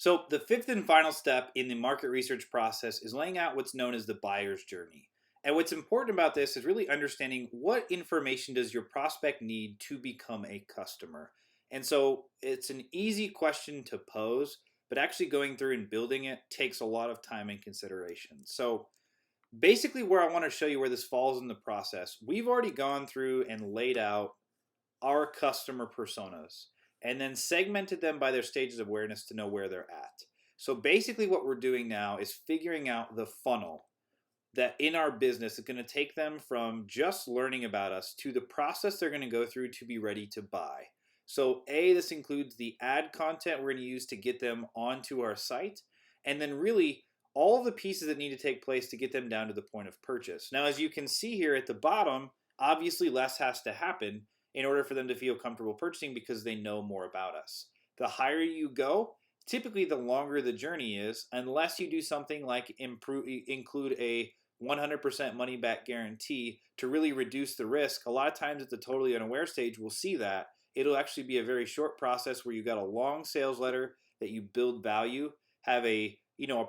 So, the fifth and final step in the market research process is laying out what's known as the buyer's journey. And what's important about this is really understanding what information does your prospect need to become a customer. And so, it's an easy question to pose, but actually going through and building it takes a lot of time and consideration. So, basically, where I want to show you where this falls in the process, we've already gone through and laid out our customer personas and then segmented them by their stages of awareness to know where they're at. So basically, what we're doing now is figuring out the funnel that in our business is going to take them from just learning about us to the process they're going to go through to be ready to buy. So, this includes the ad content we're going to use to get them onto our site, and then really all the pieces that need to take place to get them down to the point of purchase. Now, as you can see here at the bottom, obviously less has to happen in order for them to feel comfortable purchasing because they know more about us. The higher you go, typically the longer the journey is, unless you do something like include a 100% money back guarantee to really reduce the risk. A lot of times at the totally unaware stage, we'll see that. It'll actually be a very short process where you got a long sales letter that you build value, have a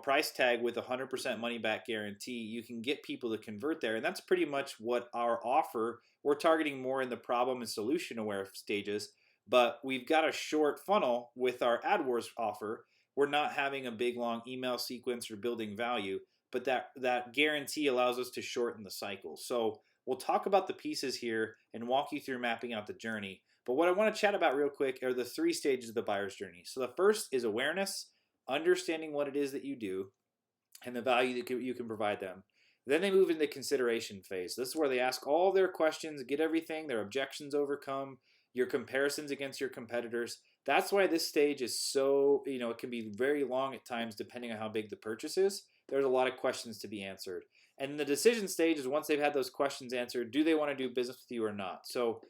price tag with 100% money back guarantee. You can get people to convert there, and that's pretty much what our offer. We're targeting more in the problem and solution aware stages, but we've got a short funnel with our AdWords offer. We're not having a big long email sequence or building value, but that guarantee allows us to shorten the cycle. So we'll talk about the pieces here and walk you through mapping out the journey. But what I want to chat about real quick are the three stages of the buyer's journey. So the first is awareness, understanding what it is that you do and the value that you can provide them. Then they move into the consideration phase. This is where they ask all their questions, get everything, their objections overcome, your comparisons against your competitors. That's why this stage is so, it can be very long at times depending on how big the purchase is. There's a lot of questions to be answered. And the decision stage is once they've had those questions answered, do they want to do business with you or not? So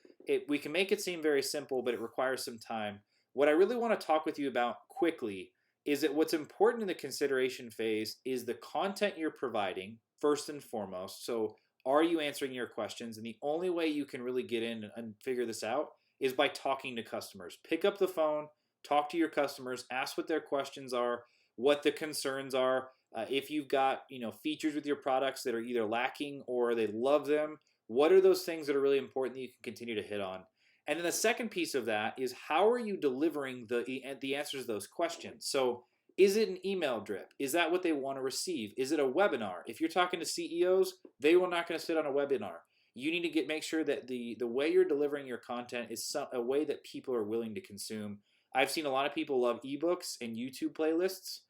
we can make it seem very simple, but it requires some time. What I really want to talk with you about quickly is that what's important in the consideration phase is the content you're providing, first and foremost. So are you answering your questions? And the only way you can really get in and figure this out is by talking to customers. Pick up the phone, talk to your customers, ask what their questions are, what the concerns are. If you've got features with your products that are either lacking or they love them, what are those things that are really important that you can continue to hit on? And then the second piece of that is how are you delivering the answers to those questions? So is it an email drip? Is that what they want to receive? Is it a webinar? If you're talking to CEOs, they are not going to sit on a webinar. You need to make sure that the way you're delivering your content is a way that people are willing to consume. I've seen a lot of people love ebooks and YouTube playlists.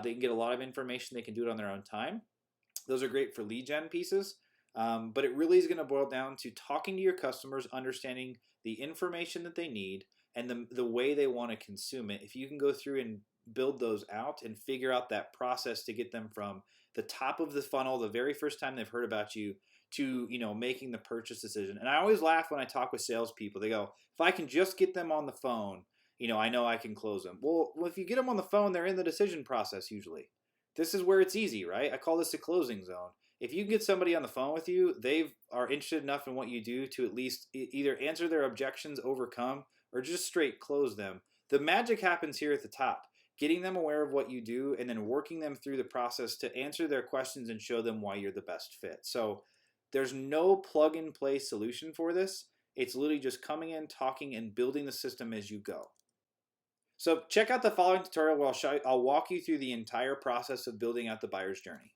They can get a lot of information. They can do it on their own time. Those are great for lead gen pieces. But it really is going to boil down to talking to your customers, understanding the information that they need and the way they want to consume it. If you can go through and build those out and figure out that process to get them from the top of the funnel, the very first time they've heard about you, to making the purchase decision. And I always laugh when I talk with salespeople. They go, if I can just get them on the phone, I know I can close them. Well, if you get them on the phone, they're in the decision process usually. This is where it's easy, right? I call this a closing zone. If you get somebody on the phone with you, they are interested enough in what you do to at least either answer their objections, overcome, or just straight close them. The magic happens here at the top, getting them aware of what you do and then working them through the process to answer their questions and show them why you're the best fit. So there's no plug and play solution for this. It's literally just coming in, talking, and building the system as you go. So check out the following tutorial where I'll walk you through the entire process of building out the buyer's journey.